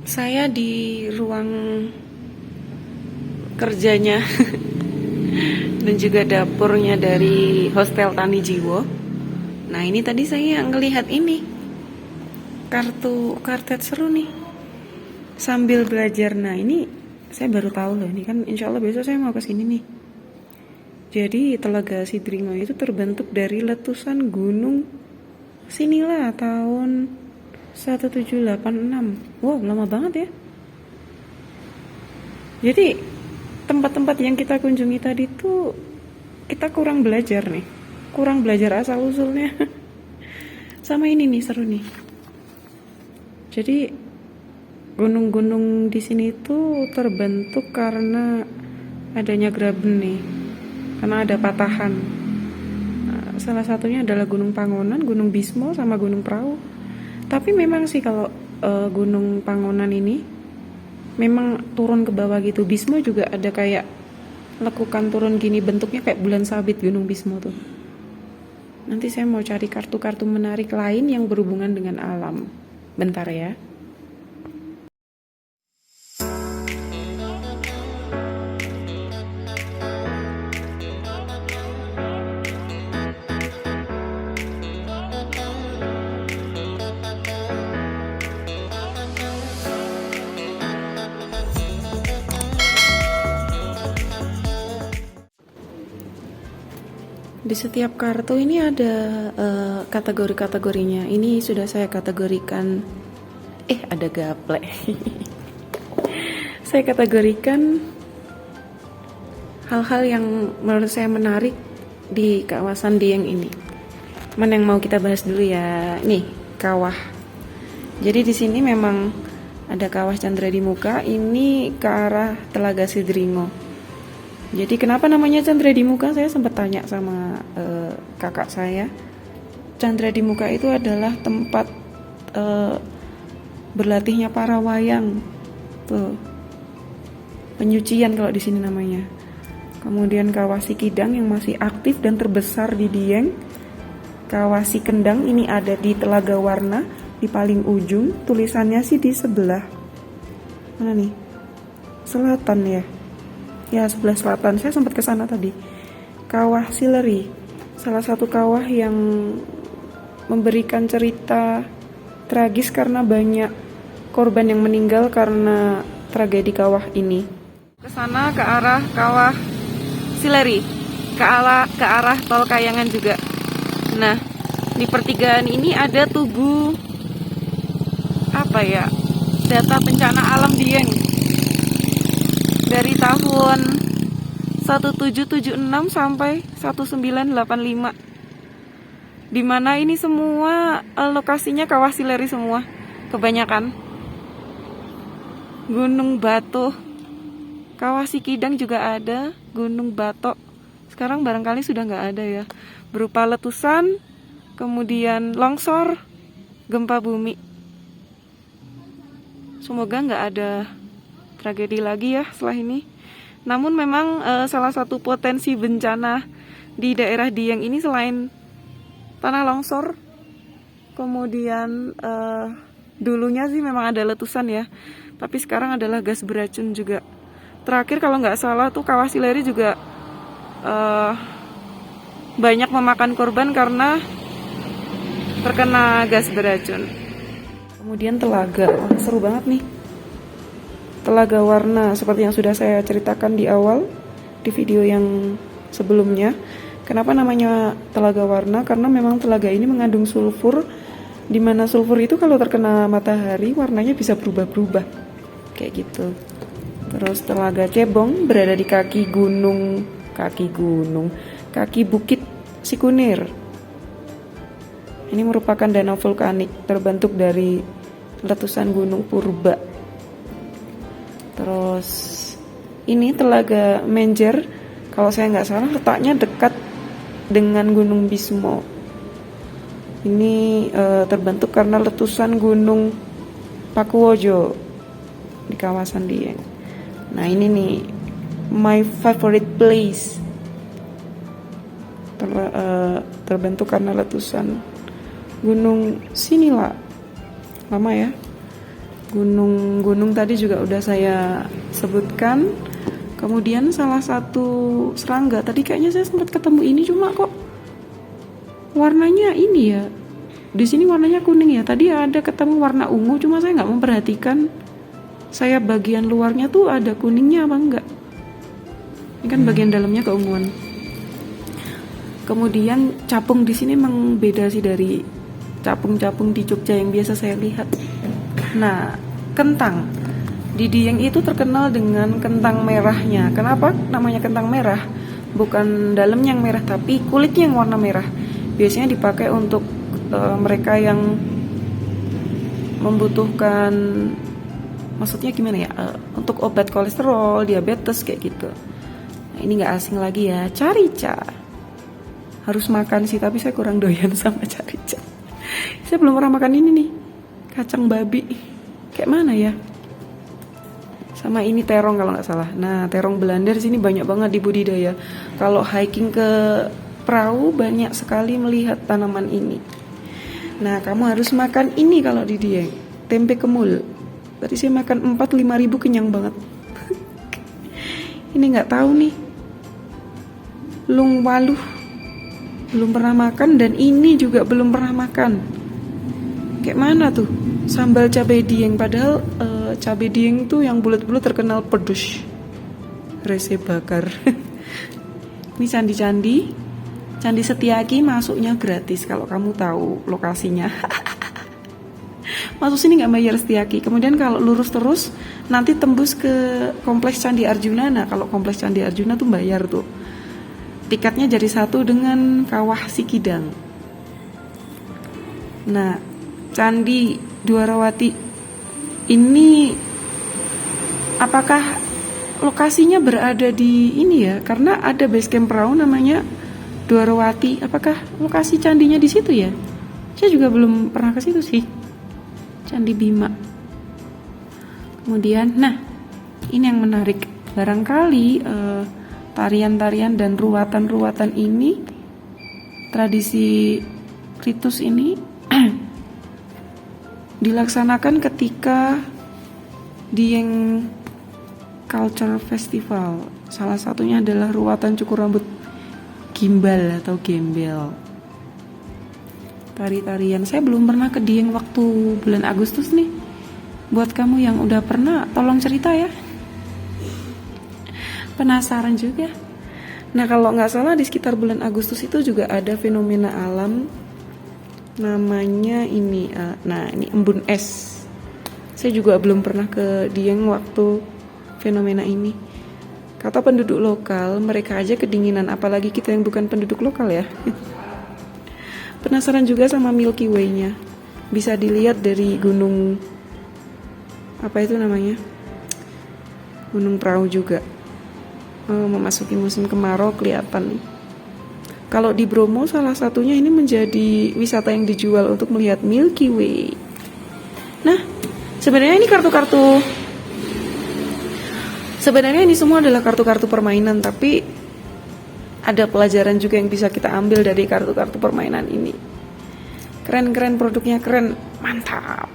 Saya di ruang kerjanya dan juga dapurnya dari Hostel Tani Jiwo. Nah, ini tadi saya ngelihat ini kartu kartet seru nih sambil belajar. Nah, ini saya baru tahu loh, ini kan insya Allah besok saya mau ke sini nih. Jadi Telaga Sidringo itu terbentuk dari letusan gunung Sinila tahun 1786. Wow, lama banget ya. Jadi tempat-tempat yang kita kunjungi tadi tuh kita kurang belajar nih. Kurang belajar asal usulnya. Sama ini nih seru nih. Jadi gunung-gunung di sini tuh terbentuk karena adanya graben nih. Karena ada patahan. Nah, salah satunya adalah Gunung Pangonan, Gunung Bismo, sama Gunung Prau. Tapi memang sih kalau Gunung Pangonan ini memang turun ke bawah gitu. Bismo juga ada kayak lekukan turun gini, bentuknya kayak bulan sabit Gunung Bismo tuh. Nanti saya mau cari kartu-kartu menarik lain yang berhubungan dengan alam. Bentar ya. Di setiap kartu ini ada kategori-kategorinya. Ini sudah saya kategorikan. Ada gaple. Saya kategorikan hal-hal yang menurut saya menarik di kawasan Dieng ini. Mana yang mau kita bahas dulu ya? Nih, kawah. Jadi di sini memang ada kawah Chandra di Muka. Ini ke arah Telaga Sidringo. Jadi kenapa namanya Chandra di Muka? Saya sempat tanya sama kakak saya. Chandra di Muka itu adalah tempat berlatihnya para wayang. Tuh. Penyucian kalau di sini namanya. Kemudian Kawah Sikidang yang masih aktif dan terbesar di Dieng. Kawah Sikendang ini ada di Telaga Warna di paling ujung. Tulisannya sih di sebelah mana nih? Selatan ya. Ya, sebelah selatan. Saya sempat ke sana tadi. Kawah Sileri, salah satu kawah yang memberikan cerita tragis karena banyak korban yang meninggal karena tragedi kawah ini. Ke sana ke arah Kawah Sileri, ke arah Tol Kayangan juga. Nah, di pertigaan ini ada tugu data bencana alam Dieng. Dari tahun 1776 sampai 1985. Dimana ini semua lokasinya Kawah Sileri semua. Kebanyakan. Gunung Batu. Kawah Sikidang juga ada. Gunung Batok. Sekarang barangkali sudah nggak ada ya. Berupa letusan, kemudian longsor, gempa bumi. Semoga nggak ada tragedi lagi ya setelah ini. Namun memang salah satu potensi bencana di daerah Dieng ini selain tanah longsor, kemudian dulunya sih memang ada letusan ya, tapi sekarang adalah gas beracun juga. Terakhir kalau nggak salah tuh Kawah Sileri juga banyak memakan korban karena terkena gas beracun. Kemudian telaga, seru banget nih. Telaga Warna seperti yang sudah saya ceritakan di awal di video yang sebelumnya. Kenapa namanya Telaga Warna? Karena memang telaga ini mengandung sulfur, di mana sulfur itu kalau terkena matahari warnanya bisa berubah-berubah kayak gitu. Terus Telaga Cebong berada di kaki Bukit Sikunir. Ini merupakan danau vulkanik terbentuk dari letusan Gunung Purba. Terus ini Telaga Menjer, kalau saya nggak salah letaknya dekat dengan Gunung Bismo. Ini terbentuk karena letusan Gunung Pakuwojo di kawasan Dieng. Nah ini nih my favorite place, terbentuk karena letusan Gunung Sinila. Lama ya. Gunung-gunung tadi juga udah saya sebutkan. Kemudian salah satu serangga, tadi kayaknya saya sempat ketemu ini, cuma kok warnanya ini ya. Di sini warnanya kuning ya. Tadi ada ketemu warna ungu, cuma saya nggak memperhatikan. Saya bagian luarnya tuh ada kuningnya apa enggak. Ini kan bagian dalamnya keunguan. Kemudian capung di sini memang beda sih dari capung-capung di Jogja yang biasa saya lihat. Nah, kentang di Dieng itu terkenal dengan kentang merahnya. Kenapa namanya kentang merah? Bukan dalamnya yang merah, tapi kulitnya yang warna merah. Biasanya dipakai untuk mereka yang membutuhkan, maksudnya gimana ya, untuk obat kolesterol, diabetes kayak gitu. Nah, ini nggak asing lagi ya, carica. Harus makan sih, tapi saya kurang doyan sama carica. Saya belum pernah makan ini nih, kacang babi. Kayak mana ya? Sama ini terong kalau nggak salah. Nah, terong Belanda di sini banyak banget di budidaya. Kalau hiking ke perahu banyak sekali melihat tanaman ini. Nah, kamu harus makan ini kalau di Dieng. Tempe kemul. Tadi saya makan 4-5 ribu, kenyang banget. Ini nggak tahu nih. Lung waluh. Belum pernah makan, dan ini juga belum pernah makan. Kayak mana tuh? Sambal cabai Dieng, padahal cabai Dieng tuh yang bulat-bulat terkenal pedes. Rese bakar. Ini candi-candi. Candi Setiaki masuknya gratis kalau kamu tahu lokasinya. Masuk sini nggak bayar Setiaki. Kemudian kalau lurus terus nanti tembus ke kompleks Candi Arjuna. Nah, kalau kompleks Candi Arjuna tuh bayar tuh. Tiketnya jadi satu dengan Kawah Sikidang. Nah, Candi Dwarawati ini apakah lokasinya berada di ini ya? Karena ada base camp perahu namanya Dwarawati. Apakah lokasi candinya di situ ya? Saya juga belum pernah ke situ sih. Candi Bima. Kemudian, nah, ini yang menarik. Barangkali tarian-tarian dan ruatan-ruatan ini, tradisi ritus ini dilaksanakan ketika Dieng Culture Festival. Salah satunya adalah ruatan cukur rambut gimbal atau gembel. Tari-tarian. Saya belum pernah ke Dieng waktu bulan Agustus nih. Buat kamu yang udah pernah, tolong cerita ya. Penasaran juga. Nah, kalau nggak salah di sekitar bulan Agustus itu juga ada fenomena alam namanya ini, ini embun es. Saya juga belum pernah ke Dieng waktu fenomena ini. Kata penduduk lokal, mereka aja kedinginan, apalagi kita yang bukan penduduk lokal ya. Penasaran juga sama Milky Way-nya. Bisa dilihat dari gunung, apa itu namanya? Gunung Perahu juga. Memasuki musim kemarau kelihatan. Kalau di Bromo salah satunya ini menjadi wisata yang dijual untuk melihat Milky Way. Nah, sebenarnya ini sebenarnya ini semua adalah kartu-kartu permainan, tapi ada pelajaran juga yang bisa kita ambil dari kartu-kartu permainan ini. Keren-keren, produknya keren, mantap.